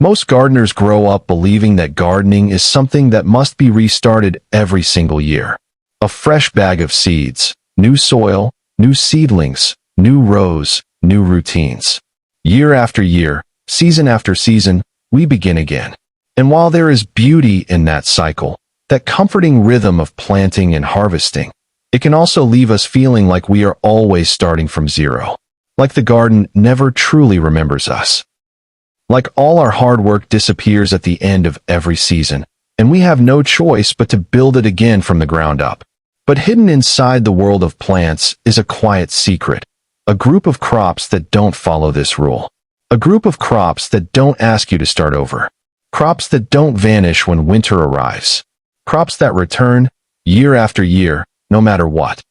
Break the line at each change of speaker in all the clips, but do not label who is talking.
Most gardeners grow up believing that gardening is something that must be restarted every single year. A fresh bag of seeds, new soil, new seedlings, new rows, new routines. Year after year, season after season, we begin again. And while there is beauty in that cycle, that comforting rhythm of planting and harvesting, it can also leave us feeling like we are always starting from zero. Like the garden never truly remembers us. Like all our hard work disappears at the end of every season, and we have no choice but to build it again from the ground up. But hidden inside the world of plants is a quiet secret, a group of crops that don't follow this rule. A group of crops that don't ask you to start over. Crops that don't vanish when winter arrives. Crops that return, year after year, no matter what.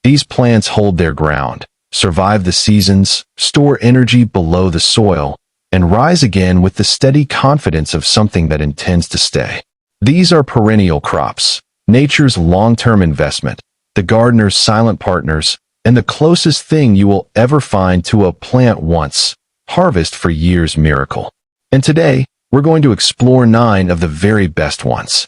These plants hold their ground, survive the seasons, store energy below the soil, and rise again with the steady confidence of something that intends to stay. These are perennial crops, nature's long-term investment, the gardener's silent partners, and the closest thing you will ever find to a plant once, harvest for years miracle. And today, we're going to explore 9 of the very best ones.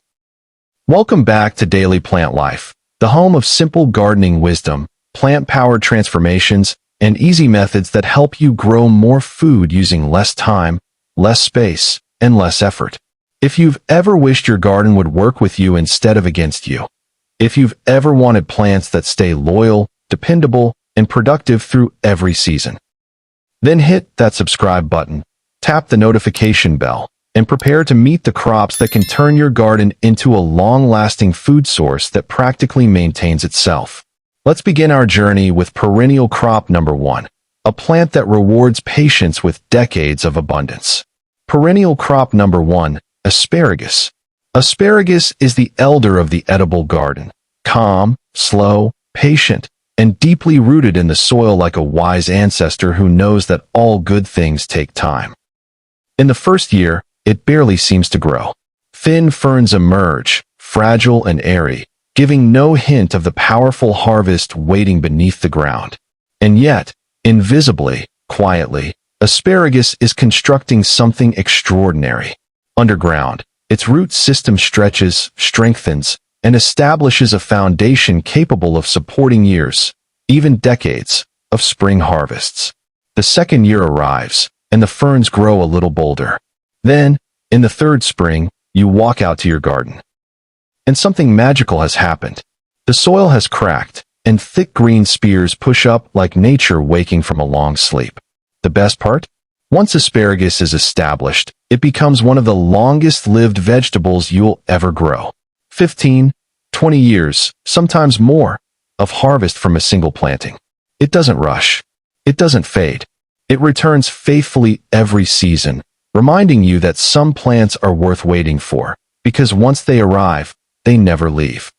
Welcome back to Daily Plant Life, the home of simple gardening wisdom, plant-powered transformations, and easy methods that help you grow more food using less time, less space, and less effort. If you've ever wished your garden would work with you instead of against you, if you've ever wanted plants that stay loyal, dependable, and productive through every season, then hit that subscribe button, tap the notification bell, and prepare to meet the crops that can turn your garden into a long-lasting food source that practically maintains itself. Let's begin our journey with perennial crop number 1, a plant that rewards patience with decades of abundance. Perennial crop number 1, asparagus. Asparagus is the elder of the edible garden, calm, slow, patient, and deeply rooted in the soil like a wise ancestor who knows that all good things take time. In the first year, it barely seems to grow. Thin ferns emerge, fragile and airy, giving no hint of the powerful harvest waiting beneath the ground. And yet, invisibly, quietly, asparagus is constructing something extraordinary. Underground, its root system stretches, strengthens, and establishes a foundation capable of supporting years, even decades, of spring harvests. The second year arrives, and the ferns grow a little bolder. Then, in the third spring, you walk out to your garden. And something magical has happened. The soil has cracked, and thick green spears push up like nature waking from a long sleep. The best part? Once asparagus is established, it becomes one of the longest-lived vegetables you'll ever grow. 15, 20 years, sometimes more, of harvest from a single planting. It doesn't rush. It doesn't fade. It returns faithfully every season, reminding you that some plants are worth waiting for, because once they arrive, they never leave.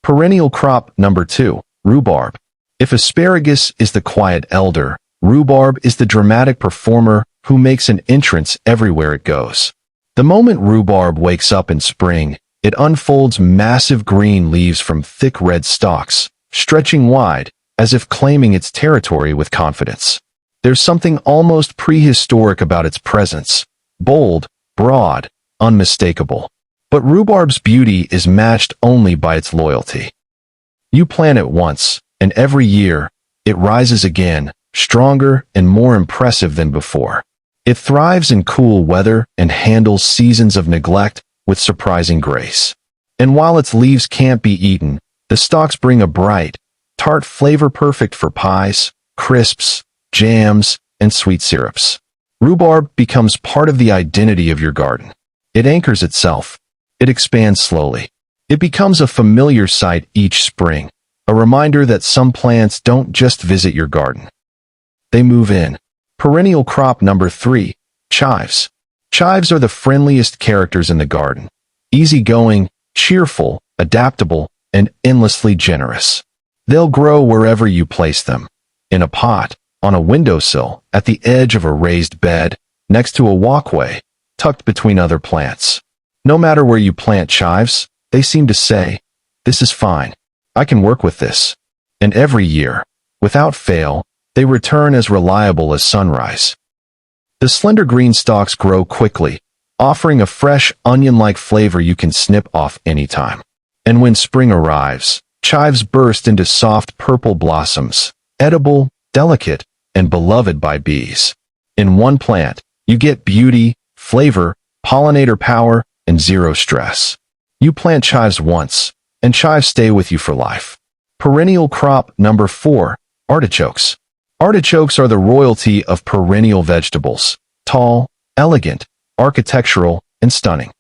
Perennial crop number 2, rhubarb. If asparagus is the quiet elder, rhubarb is the dramatic performer who makes an entrance everywhere it goes. The moment rhubarb wakes up in spring, it unfolds massive green leaves from thick red stalks, stretching wide, as if claiming its territory with confidence. There's something almost prehistoric about its presence, bold, broad, unmistakable. But rhubarb's beauty is matched only by its loyalty. You plant it once, and every year, it rises again, stronger and more impressive than before. It thrives in cool weather and handles seasons of neglect with surprising grace. And while its leaves can't be eaten, the stalks bring a bright, tart flavor perfect for pies, crisps, jams, and sweet syrups. Rhubarb becomes part of the identity of your garden. It anchors itself. It expands slowly. It becomes a familiar sight each spring, a reminder that some plants don't just visit your garden. They move in. Perennial crop number 3, chives. Chives are the friendliest characters in the garden. Easygoing, cheerful, adaptable, and endlessly generous. They'll grow wherever you place them. In a pot, on a windowsill, at the edge of a raised bed, next to a walkway, tucked between other plants. No matter where you plant chives, they seem to say, "This is fine. I can work with this." And every year, without fail, they return as reliable as sunrise. The slender green stalks grow quickly, offering a fresh, onion-like flavor you can snip off anytime. And when spring arrives, chives burst into soft purple blossoms, edible, delicate, and beloved by bees. In one plant, you get beauty, flavor, pollinator power, and zero stress. You plant chives once, and chives stay with you for life. Perennial crop number 4, artichokes. Artichokes are the royalty of perennial vegetables, tall, elegant, architectural, and stunning.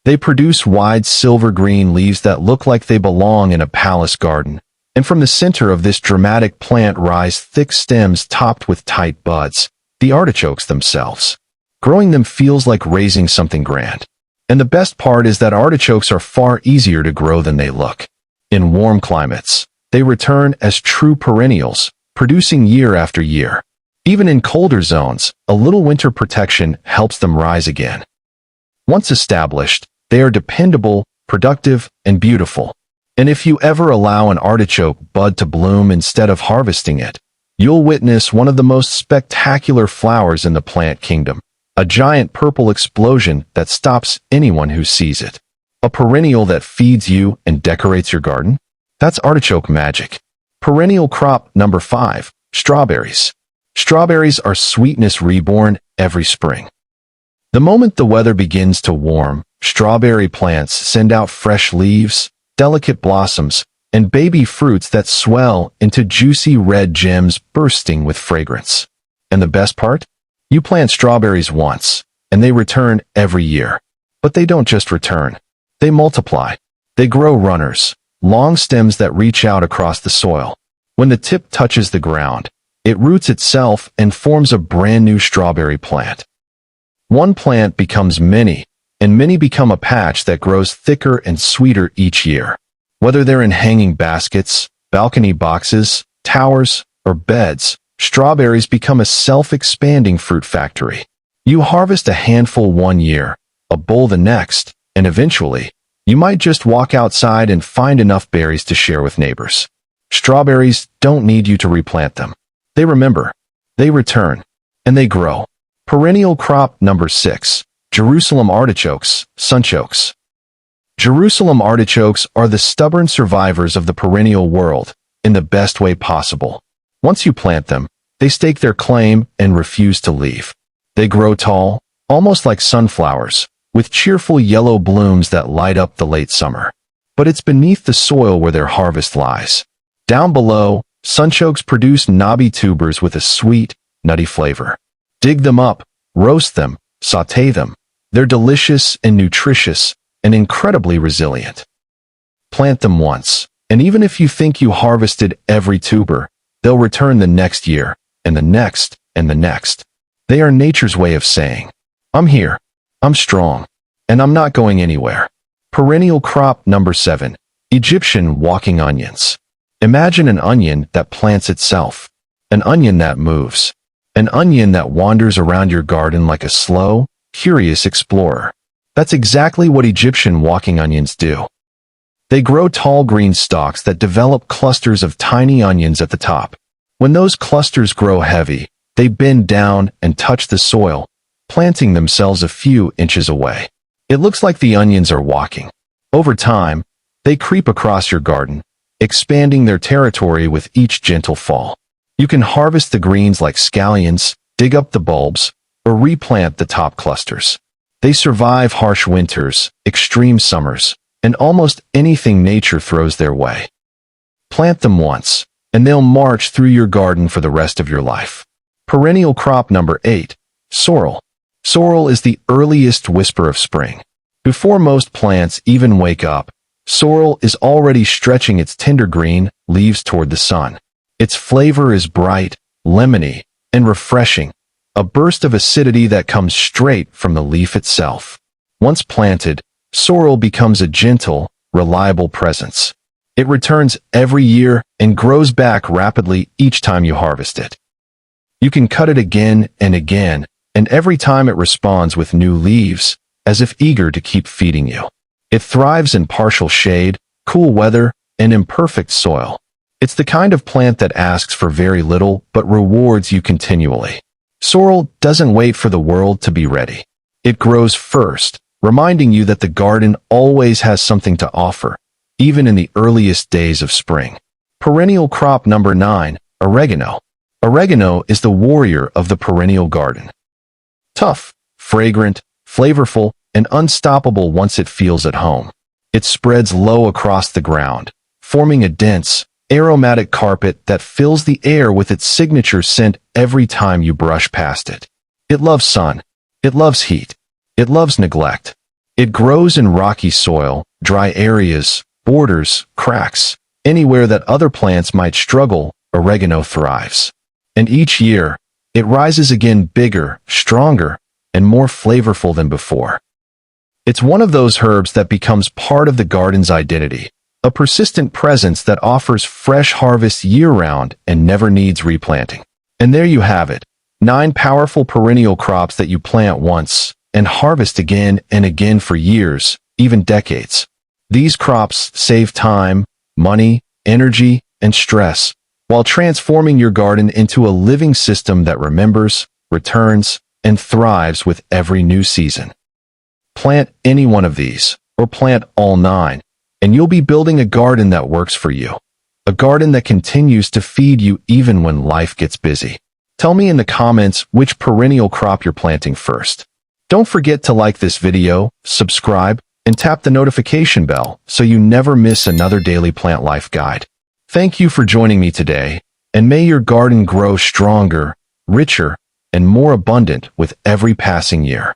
They produce wide silver-green leaves that look like they belong in a palace garden, and from the center of this dramatic plant rise thick stems topped with tight buds, the artichokes themselves. Growing them feels like raising something grand. And the best part is that artichokes are far easier to grow than they look. In warm climates, they return as true perennials, producing year after year. Even in colder zones, a little winter protection helps them rise again. Once established, they are dependable, productive, and beautiful. And if you ever allow an artichoke bud to bloom instead of harvesting it, you'll witness one of the most spectacular flowers in the plant kingdom, a giant purple explosion that stops anyone who sees it. A perennial that feeds you and decorates your garden? That's artichoke magic. Perennial crop number 5, strawberries. Strawberries are sweetness reborn every spring. The moment the weather begins to warm, strawberry plants send out fresh leaves, delicate blossoms, and baby fruits that swell into juicy red gems bursting with fragrance. And the best part? You plant strawberries once, and they return every year. But they don't just return. They multiply. They grow runners, long stems that reach out across the soil. When the tip touches the ground, it roots itself and forms a brand new strawberry plant. One plant becomes many, and many become a patch that grows thicker and sweeter each year. Whether they're in hanging baskets, balcony boxes, towers, or beds, strawberries become a self-expanding fruit factory. You harvest a handful one year, a bowl the next, and eventually, you might just walk outside and find enough berries to share with neighbors. Strawberries don't need you to replant them. They remember, they return, and they grow. Perennial crop number 6, Jerusalem artichokes, sunchokes. Jerusalem artichokes are the stubborn survivors of the perennial world, in the best way possible. Once you plant them, they stake their claim and refuse to leave. They grow tall, almost like sunflowers, with cheerful yellow blooms that light up the late summer. But it's beneath the soil where their harvest lies. Down below, sunchokes produce knobby tubers with a sweet, nutty flavor. Dig them up, roast them, sauté them. They're delicious and nutritious, and incredibly resilient. Plant them once, and even if you think you harvested every tuber, they'll return the next year, and the next, and the next. They are nature's way of saying, I'm here, I'm strong, and I'm not going anywhere. Perennial crop number 7, Egyptian walking onions. Imagine an onion that plants itself, an onion that moves, an onion that wanders around your garden like a slow, curious explorer. That's exactly what Egyptian walking onions do. They grow tall green stalks that develop clusters of tiny onions at the top. When those clusters grow heavy, they bend down and touch the soil, planting themselves a few inches away. It looks like the onions are walking. Over time, they creep across your garden, expanding their territory with each gentle fall. You can harvest the greens like scallions, dig up the bulbs, or replant the top clusters. They survive harsh winters, extreme summers, and almost anything nature throws their way. Plant them once, and they'll march through your garden for the rest of your life. Perennial crop number 8, sorrel. Sorrel is the earliest whisper of spring. Before most plants even wake up, sorrel is already stretching its tender green leaves toward the sun. Its flavor is bright, lemony, and refreshing, a burst of acidity that comes straight from the leaf itself. Once planted, sorrel becomes a gentle, reliable presence. It returns every year and grows back rapidly each time you harvest it. You can cut it again and again, and every time it responds with new leaves, as if eager to keep feeding you. It thrives in partial shade, cool weather, and imperfect soil. It's the kind of plant that asks for very little but rewards you continually. Sorrel doesn't wait for the world to be ready. It grows first, reminding you that the garden always has something to offer, even in the earliest days of spring. Perennial crop number 9, oregano. Oregano is the warrior of the perennial garden. Tough, fragrant, flavorful, and unstoppable once it feels at home. It spreads low across the ground, forming a dense, aromatic carpet that fills the air with its signature scent every time you brush past it. It loves sun. It loves heat. It loves neglect. It grows in rocky soil, dry areas, borders, cracks. Anywhere that other plants might struggle, oregano thrives. And each year, it rises again bigger, stronger, and more flavorful than before. It's one of those herbs that becomes part of the garden's identity, a persistent presence that offers fresh harvests year-round and never needs replanting. And there you have it, 9 powerful perennial crops that you plant once and harvest again and again for years, even decades. These crops save time, money, energy, and stress, while transforming your garden into a living system that remembers, returns, and thrives with every new season. Plant any one of these, or plant all 9, and you'll be building a garden that works for you. A garden that continues to feed you even when life gets busy. Tell me in the comments which perennial crop you're planting first. Don't forget to like this video, subscribe, and tap the notification bell so you never miss another daily plant life guide. Thank you for joining me today, and may your garden grow stronger, richer, and more abundant with every passing year.